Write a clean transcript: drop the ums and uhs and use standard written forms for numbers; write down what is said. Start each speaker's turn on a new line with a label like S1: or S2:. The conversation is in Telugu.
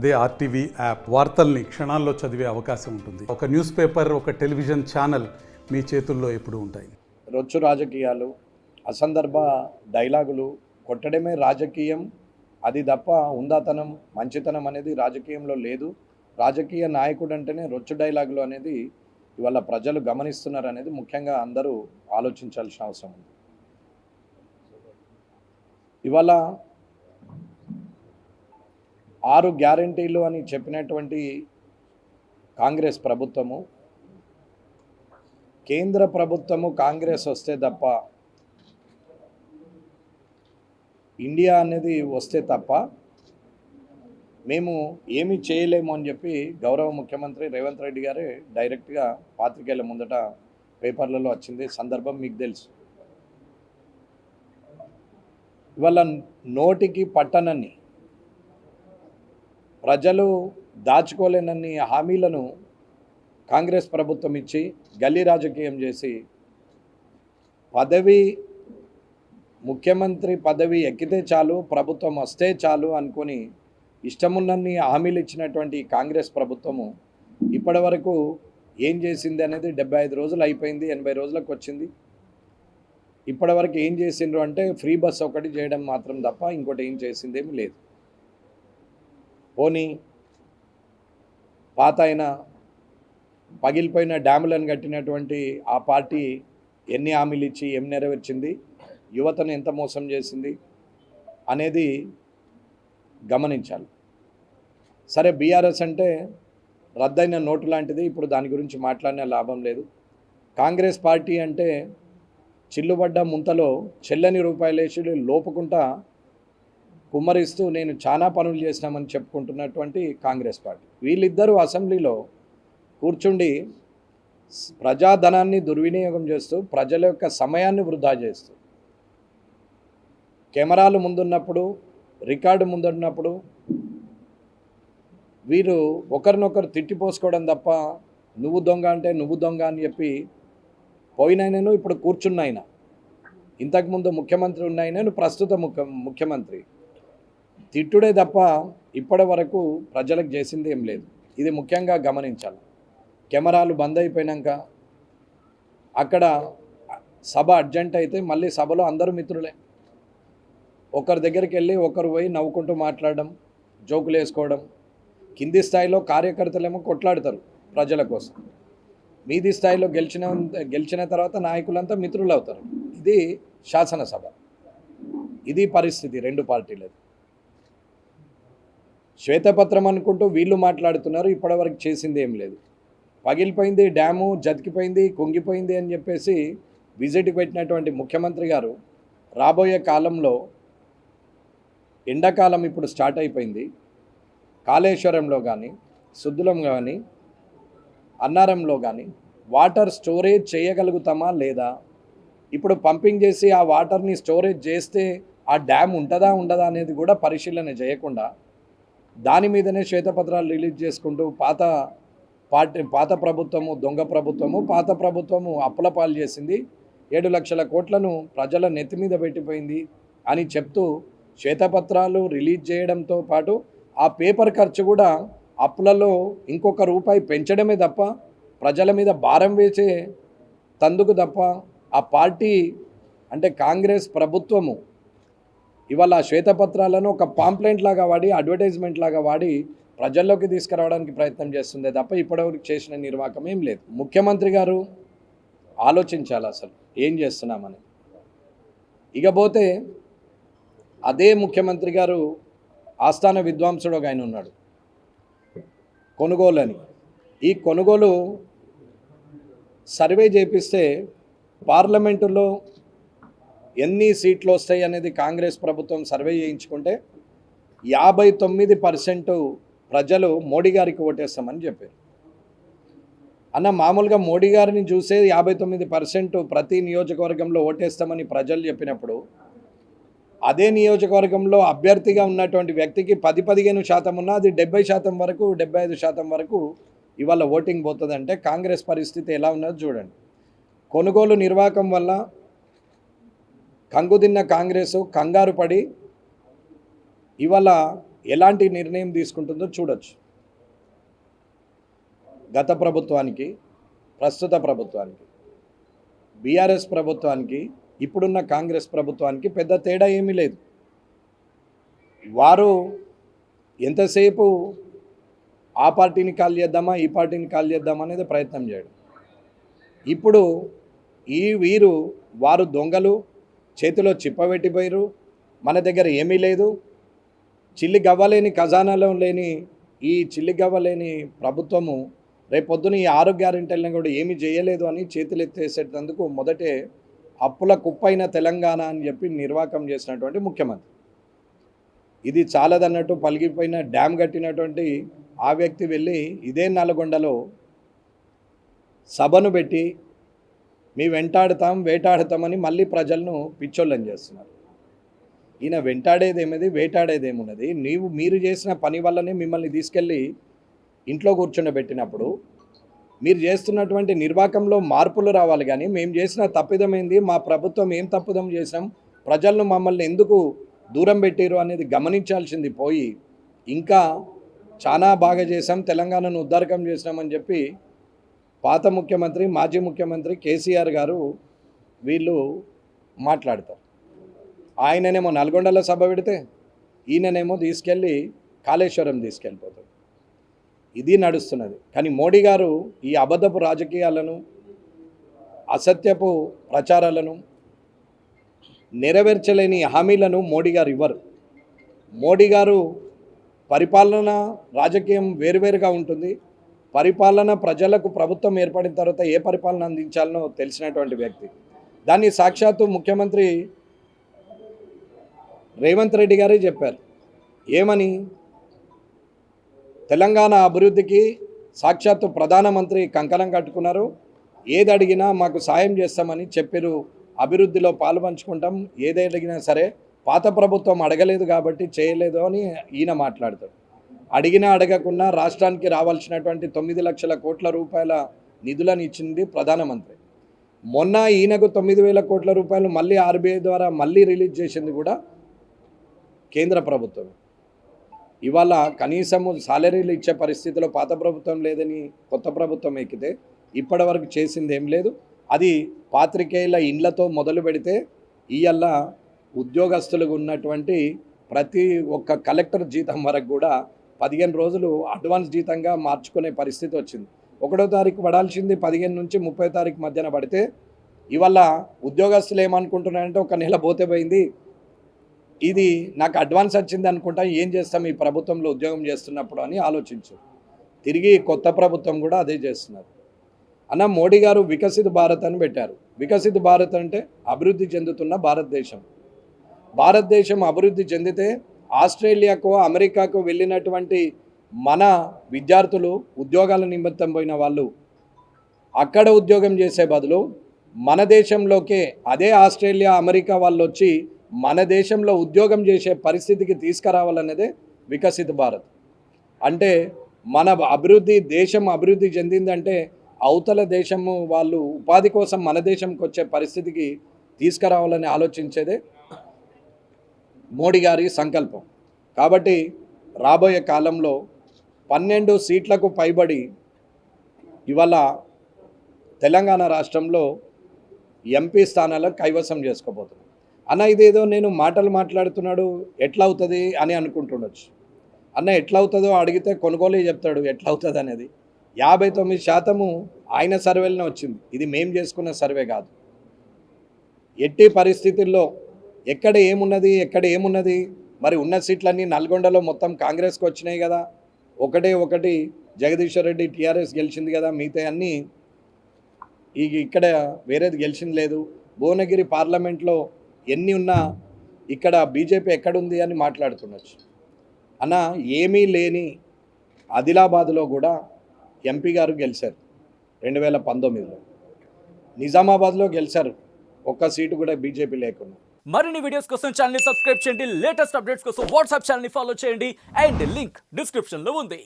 S1: అదే ఆర్టీవీ యాప్ వార్తల్ని క్షణాల్లో చదివే అవకాశం ఉంటుంది. ఒక న్యూస్ పేపర్, ఒక టెలివిజన్ ఛానల్ మీ చేతుల్లో ఎప్పుడూ ఉంటాయి.
S2: రొచ్చు రాజకీయాలు, అసందర్భ డైలాగులు కొట్టడమే రాజకీయం. అది తప్ప ఉందాతనం, మంచితనం అనేది రాజకీయంలో లేదు. రాజకీయ నాయకుడు అంటేనే రొచ్చు డైలాగులు అనేది ఇవాళ ప్రజలు గమనిస్తున్నారు అనేది ముఖ్యంగా అందరూ ఆలోచించాల్సిన అవసరం ఉంది. ఇవాళ 6 గ్యారంటీలు అని చెప్పినటువంటి కాంగ్రెస్ ప్రభుత్వము, కేంద్ర ప్రభుత్వము కాంగ్రెస్ వస్తే తప్ప, ఇండియా అనేది వస్తే తప్ప మేము ఏమీ చేయలేము అని చెప్పి గౌరవ ముఖ్యమంత్రి రేవంత్ రెడ్డి గారే డైరెక్ట్గా పాత్రికేయుల ముందట పేపర్లలో వచ్చింది సందర్భం మీకు తెలుసు. ఇవాళ నోటికి పట్టనన్ని, ప్రజలు దాచుకోలేనన్ని హామీలను కాంగ్రెస్ ప్రభుత్వం ఇచ్చి గల్లీ రాజకీయం చేసి ముఖ్యమంత్రి పదవి ఎక్కితే చాలు, ప్రభుత్వం వస్తే చాలు అనుకొని ఇష్టమున్నన్ని హామీలు ఇచ్చినటువంటి కాంగ్రెస్ ప్రభుత్వము ఇప్పటి వరకు ఏం చేసింది అనేది 75 రోజులు అయిపోయింది, 80 రోజులకు వచ్చింది. ఇప్పటి వరకు ఏం చేసిండ్రు అంటే ఫ్రీ బస్ ఒకటి చేయడం మాత్రం తప్ప ఇంకోటి ఏం చేసిందేమీ లేదు. పోనీ పాత అయిన పగిలిపోయిన డ్యాములను కట్టినటువంటి ఆ పార్టీ ఎన్ని హామీలు ఇచ్చి ఏం నెరవేర్చింది, యువతను ఎంత మోసం చేసింది అనేది గమనించాలి. సరే, బీఆర్ఎస్ అంటే రద్దయిన నోటు లాంటిది, ఇప్పుడు దాని గురించి మాట్లాడిన లాభం లేదు. కాంగ్రెస్ పార్టీ అంటే చిల్లుబడ్డ ముంతలో చెల్లని రూపాయలేసి లోపుకుంటా కుమ్మరిస్తూ నేను చాలా పనులు చేసినామని చెప్పుకుంటున్నటువంటి కాంగ్రెస్ పార్టీ. వీళ్ళిద్దరూ అసెంబ్లీలో కూర్చుండి ప్రజాధనాన్ని దుర్వినియోగం చేస్తూ ప్రజల యొక్క సమయాన్ని వృధా చేస్తూ, కెమెరాలు ముందున్నప్పుడు, రికార్డు ముందున్నప్పుడు వీరు ఒకరినొకరు తిట్టిపోసుకోవడం తప్ప నువ్వు దొంగ అంటే నువ్వు దొంగ అని చెప్పి పోయినాయనను ఇప్పుడు కూర్చున్నాయన, ఇంతకుముందు ముఖ్యమంత్రి ఉన్నాయనను ప్రస్తుత ముఖ్యమంత్రి తిట్టుడే తప్ప ఇప్పటి వరకు ప్రజలకు చేసింది ఏం లేదు. ఇది ముఖ్యంగా గమనించాలి. కెమెరాలు బంద్ అయిపోయినాక అక్కడ సభ అర్జెంట్ అయితే మళ్ళీ సభలో అందరూ మిత్రులే, ఒకరి దగ్గరికి వెళ్ళి ఒకరు పోయి నవ్వుకుంటూ మాట్లాడడం, జోకులు వేసుకోవడం. కింది స్థాయిలో కార్యకర్తలేమో కొట్లాడతారు ప్రజల కోసం, మీది స్థాయిలో గెలిచిన తర్వాత నాయకులంతా మిత్రులు అవుతారు. ఇది శాసనసభ, ఇది పరిస్థితి రెండు పార్టీలది. శ్వేతపత్రం అనుకుంటూ వీళ్ళు మాట్లాడుతున్నారు, ఇప్పటివరకు చేసింది ఏం లేదు. పగిలిపోయింది డ్యాము, జతికిపోయింది, కుంగిపోయింది అని చెప్పేసి విజిట్కి పెట్టినటువంటి ముఖ్యమంత్రి గారు రాబోయే కాలంలో, ఎండాకాలం ఇప్పుడు స్టార్ట్ అయిపోయింది, కాళేశ్వరంలో కానీ, సుద్దులం కానీ, అన్నారంలో కానీ వాటర్ స్టోరేజ్ చేయగలుగుతామా లేదా, ఇప్పుడు పంపింగ్ చేసి ఆ వాటర్ని స్టోరేజ్ చేస్తే ఆ డ్యామ్ ఉంటుందా ఉండదా అనేది కూడా పరిశీలన చేయకుండా దాని మీదనే శ్వేతపత్రాలు రిలీజ్ చేసుకుంటూ పాత ప్రభుత్వము దొంగ ప్రభుత్వము, పాత ప్రభుత్వము అప్పుల పాలు చేసింది, 7 లక్షల కోట్లను ప్రజల నెత్తి మీద పెట్టిపోయింది అని చెప్తూ శ్వేతపత్రాలు రిలీజ్ చేయడంతో పాటు ఆ పేపర్ ఖర్చు కూడా అప్పులలో ఇంకొక రూపాయి పెంచడమే తప్ప, ప్రజల మీద భారం వేసే తందుకు తప్ప ఆ పార్టీ అంటే కాంగ్రెస్ ప్రభుత్వము ఇవాళ శ్వేతపత్రాలను ఒక పాంప్లెంట్ లాగా వాడి, అడ్వర్టైజ్మెంట్ లాగా వాడి ప్రజల్లోకి తీసుకురావడానికి ప్రయత్నం చేస్తుందే తప్ప ఇప్పటివరకు చేసిన నిర్వాహకం ఏం లేదు. ముఖ్యమంత్రి గారు ఆలోచించాలి అసలు ఏం చేస్తున్నామని. ఇకపోతే అదే ముఖ్యమంత్రి గారు ఆస్థాన విద్వాంసుడు ఒక ఆయన ఉన్నాడు, కొనుగోలు అని. ఈ కొనుగోలు సర్వే చేపిస్తే పార్లమెంటులో ఎన్ని సీట్లు వస్తాయి అనేది కాంగ్రెస్ ప్రభుత్వం సర్వే చేయించుకుంటే 59% ప్రజలు మోడీ గారికి ఓటేస్తామని చెప్పారు. అన్న, మామూలుగా మోడీ గారిని చూసే 59% ప్రతి నియోజకవర్గంలో ఓటేస్తామని ప్రజలు చెప్పినప్పుడు, అదే నియోజకవర్గంలో అభ్యర్థిగా ఉన్నటువంటి వ్యక్తికి 10-15% ఉన్నా అది 70% వరకు, 75% వరకు ఇవాళ ఓటింగ్ పోతుందంటే కాంగ్రెస్ పరిస్థితి ఎలా ఉన్నదో చూడండి. కొనుగోలు నిర్వాహకం వల్ల కంగుదిన్న కాంగ్రెసు కంగారు పడి ఇవాళ ఎలాంటి నిర్ణయం తీసుకుంటుందో చూడొచ్చు. గత ప్రభుత్వానికి, ప్రస్తుత ప్రభుత్వానికి, బీఆర్ఎస్ ప్రభుత్వానికి, ఇప్పుడున్న కాంగ్రెస్ ప్రభుత్వానికి పెద్ద తేడా ఏమీ లేదు. వారు ఎంతసేపు ఆ పార్టీని కాల్ చేద్దామా, ఈ పార్టీని కాల్ చేద్దామా అనేది ప్రయత్నం చేయడం. ఇప్పుడు వారు దొంగలు, చేతిలో చిప్పబెట్టిపోయారు, మన దగ్గర ఏమీ లేదు, చిల్లి గవ్వలేని ఖజానాలో లేని ఈ చిల్లి గవ్వలేని ప్రభుత్వము రేపొద్దున ఈ 6 గ్యారెంటీలను కూడా ఏమీ చేయలేదు అని చేతులు ఎత్తేసేటందుకు మొదటే అప్పుల కుప్పైన తెలంగాణ అని చెప్పి నిర్వాకం చేసినటువంటి ముఖ్యమంత్రి. ఇది చాలదన్నట్టు పలిగిపోయిన డ్యామ్ కట్టినటువంటి ఆ వ్యక్తి వెళ్ళి ఇదే నల్గొండలో సభను పెట్టి మీ వేటాడతామని మళ్ళీ ప్రజలను పిచ్చోళ్ళని చేస్తున్నారు. ఈయన వెంటాడేదేమిది, వేటాడేదేమున్నది? మీరు చేసిన పని వల్లనే మిమ్మల్ని తీసుకెళ్ళి ఇంట్లో కూర్చుండబెట్టినప్పుడు మీరు చేస్తున్నటువంటి నిర్వాకంలో మార్పులు రావాలి. కానీ మేము చేసిన తప్పిదమైంది, మా ప్రభుత్వం ఏం తప్పిదం చేసినాం, ప్రజలను మమ్మల్ని ఎందుకు దూరం పెట్టారు అనేది గమనించాల్సింది పోయి ఇంకా చాలా బాగా చేసాం, తెలంగాణను ఉద్ధారకం చేసినామని చెప్పి పాత ముఖ్యమంత్రి, మాజీ ముఖ్యమంత్రి కేసీఆర్ గారు వీళ్ళు మాట్లాడతారు. ఆయననేమో నల్గొండలో సభ పెడితే ఈయననేమో తీసుకెళ్ళి కాళేశ్వరం తీసుకెళ్ళిపోతాడు. ఇది నడుస్తున్నది. కానీ మోడీ గారు ఈ అబద్ధపు రాజకీయాలను, అసత్యపు ప్రచారాలను, నెరవేర్చలేని హామీలను మోడీ గారు ఇవ్వరు. మోడీ గారు పరిపాలన, రాజకీయం వేరువేరుగా ఉంటుంది. పరిపాలన ప్రజలకు ప్రభుత్వం ఏర్పడిన తర్వాత ఏ పరిపాలన అందించాలనో తెలిసినటువంటి వ్యక్తి. దాన్ని సాక్షాత్తు ముఖ్యమంత్రి రేవంత్ రెడ్డి గారే చెప్పారు. ఏమని? తెలంగాణ అభివృద్ధికి సాక్షాత్తు ప్రధానమంత్రి కంకణం కట్టుకున్నారు, ఏది అడిగినా మాకు సాయం చేస్తామని చెప్పారు, అభివృద్ధిలో పాలుపంచుకుంటాం, ఏది అడిగినా సరే. పాత ప్రభుత్వం అడగలేదు కాబట్టి చేయలేదు అని ఈయన మాట్లాడతాడు. అడిగినా అడగకున్నా రాష్ట్రానికి రావాల్సినటువంటి 9 లక్షల కోట్ల రూపాయల నిధులను ఇచ్చింది ప్రధానమంత్రి. మొన్న ఈయనకు 9,000 కోట్ల రూపాయలు మళ్ళీ ఆర్బీఐ ద్వారా మళ్ళీ రిలీజ్ చేసింది కూడా కేంద్ర ప్రభుత్వం. ఇవాళ కనీసము సాలరీలు ఇచ్చే పరిస్థితిలో పాత ప్రభుత్వం లేదని కొత్త ప్రభుత్వం ఎక్కితే ఇప్పటి వరకు చేసింది ఏం లేదు. అది పాత్రికేయుల ఇండ్లతో మొదలు పెడితే ఇవాళ ఉద్యోగస్తులుగా ఉన్నటువంటి ప్రతి ఒక్క కలెక్టర్ జీతం వరకు కూడా 15 రోజులు అడ్వాన్స్ జీతంగా మార్చుకునే పరిస్థితి వచ్చింది. 1వ తారీఖు పడాల్సింది 15 నుంచి 30వ తారీఖు మధ్యన పడితే ఇవాళ ఉద్యోగస్తులు ఏమనుకుంటున్నారంటే ఒక నెల పోతే పోయింది, ఇది నాకు అడ్వాన్స్ వచ్చింది అనుకుంటా, ఏం చేస్తాం ఈ ప్రభుత్వంలో ఉద్యోగం చేస్తున్నప్పుడు అని ఆలోచించు. తిరిగి కొత్త ప్రభుత్వం కూడా అదే చేస్తున్నారు. అన్న మోడీ గారు వికసిత భారత్ అని పెట్టారు. వికసిత భారత్ అంటే అభివృద్ధి చెందుతున్న భారతదేశం. భారతదేశం అభివృద్ధి చెందితే ఆస్ట్రేలియాకు, అమెరికాకు వెళ్ళినటువంటి మన విద్యార్థులు, ఉద్యోగాల నిమిత్తం పోయిన వాళ్ళు అక్కడ ఉద్యోగం చేసే బదులు మన దేశంలోకే అదే ఆస్ట్రేలియా, అమెరికా వాళ్ళు వచ్చి మన దేశంలో ఉద్యోగం చేసే పరిస్థితికి తీసుకురావాలన్నదే వికసిత భారత్. అంటే మన అభివృద్ధి, దేశం అభివృద్ధి చెందిందంటే అవతల దేశము వాళ్ళు ఉపాధి కోసం మన దేశంకి వచ్చే పరిస్థితికి తీసుకురావాలని ఆలోచించేదే మోడీ గారి సంకల్పం. కాబట్టి రాబోయే కాలంలో 12 సీట్లకు పైబడి ఇవాళ తెలంగాణ రాష్ట్రంలో ఎంపీ స్థానాలను కైవసం చేసుకోబోతున్నాం. అన్న ఇదేదో నేను మాటలు మాట్లాడుతున్నాడు ఎట్లా అవుతుంది అని అనుకుంటుండొచ్చు. అన్న ఎట్లా అవుతుందో అడిగితే కొనుగోలు చెప్తాడు ఎట్లా అవుతుంది అనేది. 59% ఆయన సర్వేలోనే వచ్చింది. ఇది మేము చేసుకున్న సర్వే కాదు. ఎట్టి పరిస్థితుల్లో ఎక్కడ ఏమున్నది మరి ఉన్న సీట్లన్నీ నల్గొండలో మొత్తం కాంగ్రెస్కి వచ్చినాయి కదా, ఒకటి జగదీశ్వర్ రెడ్డి టీఆర్ఎస్ గెలిచింది కదా, మిగతా అన్నీ ఇక్కడ వేరేది గెలిచింది లేదు. భువనగిరి పార్లమెంట్లో ఎన్ని ఉన్నా ఇక్కడ బీజేపీ ఎక్కడుంది అని మాట్లాడుతుండొచ్చు. అన్న ఏమీ లేని ఆదిలాబాద్లో కూడా ఎంపీ గారు గెలిచారు 2019లో. నిజామాబాద్లో గెలిచారు, ఒక్క సీటు కూడా బీజేపీ లేకుండా.
S3: మరిన్ని వీడియోస్ కోసం ఛానల్ ని సబ్స్క్రైబ్ చేయండి, లేటెస్ట్ అప్డేట్స్ కోసం వాట్సాప్ ఛానల్ ని ఫాలో చేయండి అండ్ లింక్ డిస్క్రిప్షన్ లో ఉంది.